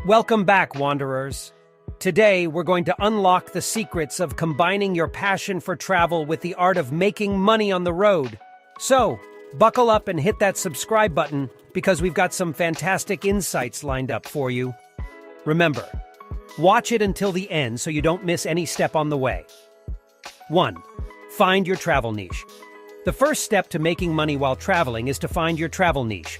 Welcome back, wanderers. Today, we're going to unlock the secrets of combining your passion for travel with the art of making money on the road. So, buckle up and hit that subscribe button because we've got some fantastic insights lined up for you. Remember, watch it until the end so you don't miss any step on the way. 1. Find your travel niche. The first step to making money while traveling is to find your travel niche.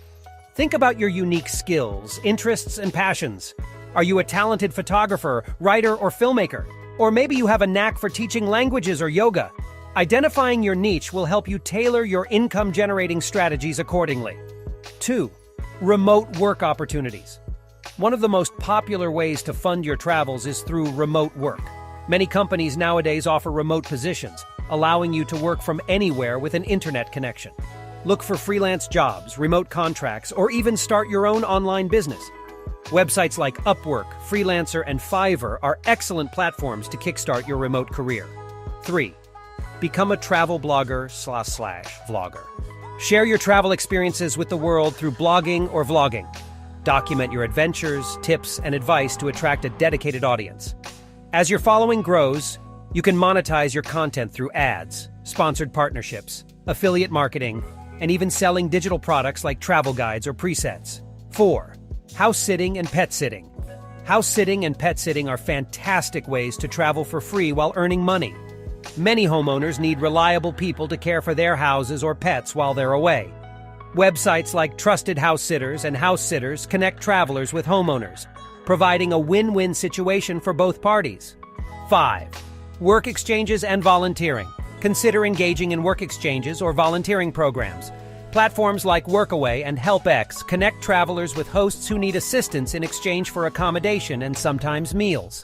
Think about your unique skills, interests, and passions. Are you a talented photographer, writer, or filmmaker? Or maybe you have a knack for teaching languages or yoga. Identifying your niche will help you tailor your income-generating strategies accordingly. 2. Remote work opportunities. One of the most popular ways to fund your travels is through remote work. Many companies nowadays offer remote positions, allowing you to work from anywhere with an internet connection. Look for freelance jobs, remote contracts, or even start your own online business. Websites like Upwork, Freelancer, and Fiverr are excellent platforms to kickstart your remote career. 3. Become a travel blogger/vlogger. Share your travel experiences with the world through blogging or vlogging. Document your adventures, tips, and advice to attract a dedicated audience. As your following grows, you can monetize your content through ads, sponsored partnerships, affiliate marketing, and even selling digital products like travel guides or presets. 4. House sitting and pet sitting. House sitting and pet sitting are fantastic ways to travel for free while earning money. Many homeowners need reliable people to care for their houses or pets while they're away. Websites like Trusted House Sitters and House Sitters connect travelers with homeowners, providing a win-win situation for both parties. 5. Work exchanges and volunteering. Consider engaging in work exchanges or volunteering programs. Platforms like Workaway and HelpX connect travelers with hosts who need assistance in exchange for accommodation and sometimes meals.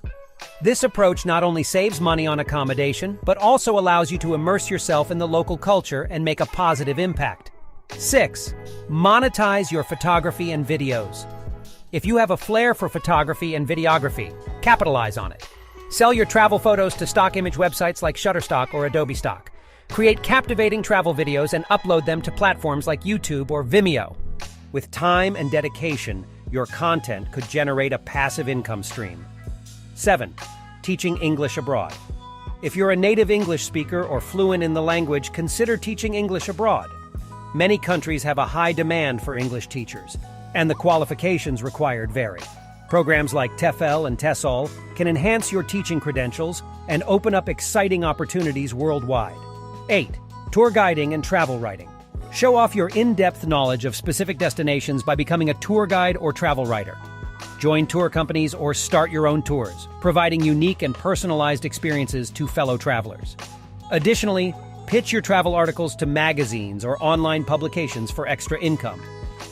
This approach not only saves money on accommodation, but also allows you to immerse yourself in the local culture and make a positive impact. 6. Monetize your photography and videos. If you have a flair for photography and videography, capitalize on it. Sell your travel photos to stock image websites like Shutterstock or Adobe Stock. Create captivating travel videos and upload them to platforms like YouTube or Vimeo. With time and dedication, your content could generate a passive income stream. 7. Teaching English abroad. If you're a native English speaker or fluent in the language, consider teaching English abroad. Many countries have a high demand for English teachers, and the qualifications required vary. Programs like TEFL and TESOL can enhance your teaching credentials and open up exciting opportunities worldwide. 8. Tour guiding and travel writing. Show off your in-depth knowledge of specific destinations by becoming a tour guide or travel writer. Join tour companies or start your own tours, providing unique and personalized experiences to fellow travelers. Additionally, pitch your travel articles to magazines or online publications for extra income.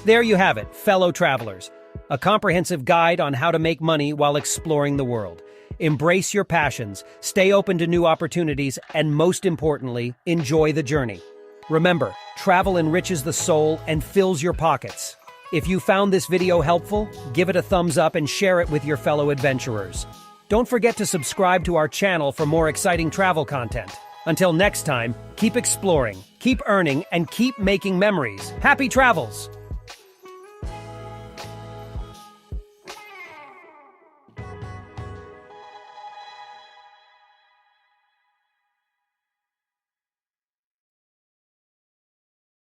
There you have it, fellow travelers. A comprehensive guide on how to make money while exploring the world. Embrace your passions, stay open to new opportunities, and most importantly, enjoy the journey. Remember, travel enriches the soul and fills your pockets. If you found this video helpful, give it a thumbs up and share it with your fellow adventurers. Don't forget to subscribe to our channel for more exciting travel content. Until next time, keep exploring, keep earning, and keep making memories. Happy travels!